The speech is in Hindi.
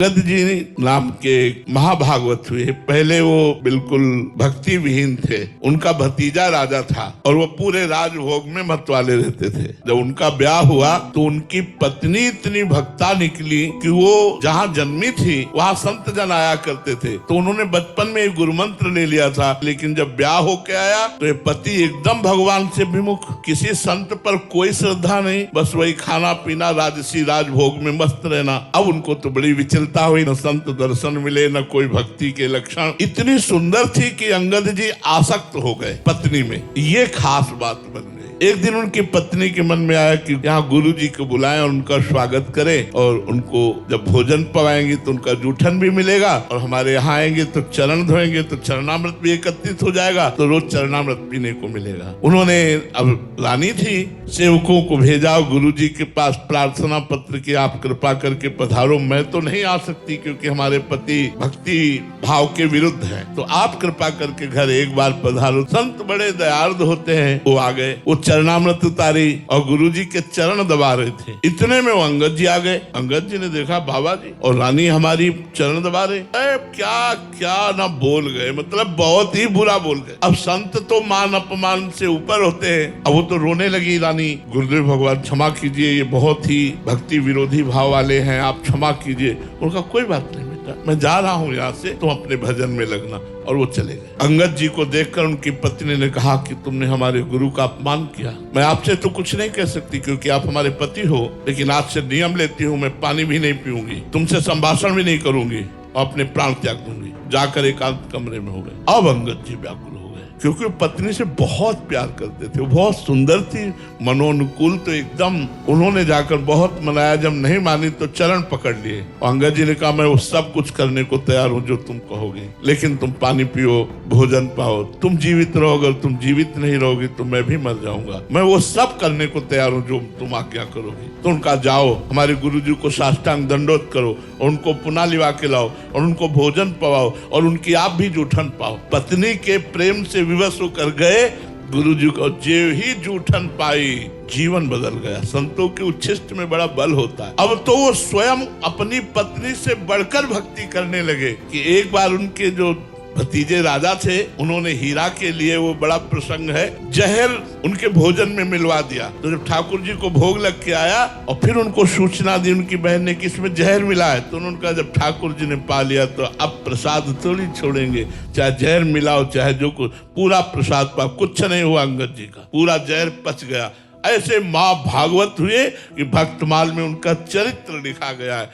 अंगद जी नाम के महाभागवत हुए। पहले वो बिल्कुल भक्ति विहीन थे। उनका भतीजा राजा था और वो पूरे राजभोग में मत वाले रहते थे। जब उनका ब्याह हुआ तो उनकी पत्नी इतनी भक्ता निकली कि वो जहाँ जन्मी थी वहाँ संत जन आया करते थे। तो उन्होंने बचपन में एक गुरु मंत्र ले लिया था, लेकिन जब ब्याह होके आया तो ये पति एकदम भगवान से विमुख, किसी संत पर कोई श्रद्धा नहीं, बस वही खाना पीना राजसी राजभोग में मस्त रहना। अब उनको तो बड़ी विचलता हुई, न संत दर्शन मिले न कोई भक्ति के लक्षण। इतनी सुंदर थी कि अंगद जी आसक्त हो गए पत्नी में। ये खास बात बन गई। एक दिन उनकी पत्नी के मन में आया कि यहाँ गुरु जी को बुलाएं और उनका स्वागत करें, और उनको जब भोजन पवाएंगे तो उनका जूठन भी मिलेगा, और हमारे यहाँ आएंगे तो चरण धोएंगे तो चरणामृत भी एकत्रित हो जाएगा, तो रोज चरणामृत पीने को मिलेगा। उन्होंने, अब रानी थी, सेवकों को भेजा गुरु जी के पास प्रार्थना पत्र की, आप कृपा करके पधारो। मैं तो नहीं आ सकती क्योंकि हमारे पति भक्ति भाव के विरुद्ध है, तो आप कृपा करके घर एक बार पधारो। संत बड़े दयार्द होते हैं, वो आ गए। वो चरणामृत उतारी और गुरुजी के चरण दबा रहे थे। इतने में वो अंगद जी आ गए। अंगद जी ने देखा बाबा जी और रानी हमारी चरण दबा रहे। क्या क्या ना बोल गए, मतलब बहुत ही बुरा बोल गए। अब संत तो मान अपमान से ऊपर होते हैं। अब वो तो रोने लगी रानी, गुरुदेव भगवान क्षमा कीजिए, ये बहुत ही भक्ति विरोधी भाव वाले हैं, आप क्षमा कीजिए। उनका कोई बात नहीं बेटा, मैं जा रहा हूँ यहाँ से, तुम अपने भजन में लगना। और वो चले गए। अंगद जी को देखकर उनकी पत्नी ने कहा कि तुमने हमारे गुरु का अपमान किया। मैं आपसे तो कुछ नहीं कह सकती क्योंकि आप हमारे पति हो, लेकिन आज से नियम लेती हूँ, मैं पानी भी नहीं पीऊंगी, तुमसे संभाषण भी नहीं करूंगी और अपने प्राण त्याग दूंगी। जाकर एकांत कमरे में हो गए। अब अंगद जी व्याकुल हो गए क्योंकि वो पत्नी से बहुत प्यार करते थे। वो बहुत सुंदर थी, मनोनुकूल, तो एकदम उन्होंने जाकर बहुत मनाया। जब नहीं मानी तो चरण पकड़ लिए। अंगद जी ने कहा मैं वो सब कुछ करने को तैयार हूँ जो तुम कहोगे, लेकिन तुम पानी पियो, भोजन पाओ, तुम जीवित रहो। अगर तुम जीवित नहीं रहोगे तो मैं भी मर जाऊंगा। मैं वो सब करने को तैयार हूँ जो तुम आज्ञा करोगे। तो उनका जाओ, हमारे गुरु जी को साष्टांग दंडोत करो, और उनको पुनः लिवा के लाओ, और उनको भोजन पवाओ, और उनकी आप भी जूठन पाओ। पत्नी के प्रेम से विवश होकर गए। गुरु जी को जे ही जूठन पाई, जीवन बदल गया। संतों के उच्छिष्ट में बड़ा बल होता है। अब तो वो स्वयं अपनी पत्नी से बढ़कर भक्ति करने लगे कि एक बार उनके जो भतीजे राजा थे, उन्होंने हीरा के लिए, वो बड़ा प्रसंग है, जहर उनके भोजन में मिलवा दिया। तो जब ठाकुर जी को भोग लग के आया और फिर उनको सूचना दी उनकी बहन ने कि इसमें जहर मिला है, तो उन्होंने कहा जब ठाकुर जी ने पा लिया तो अब प्रसाद थोड़ी छोड़ेंगे, चाहे जहर मिलाओ चाहे जो कुछ, पूरा प्रसाद पा। कुछ नहीं हुआ अंगद जी का, पूरा जहर पच गया। ऐसे माँ भागवत हुए कि भक्तमाल में उनका चरित्र लिखा गया है।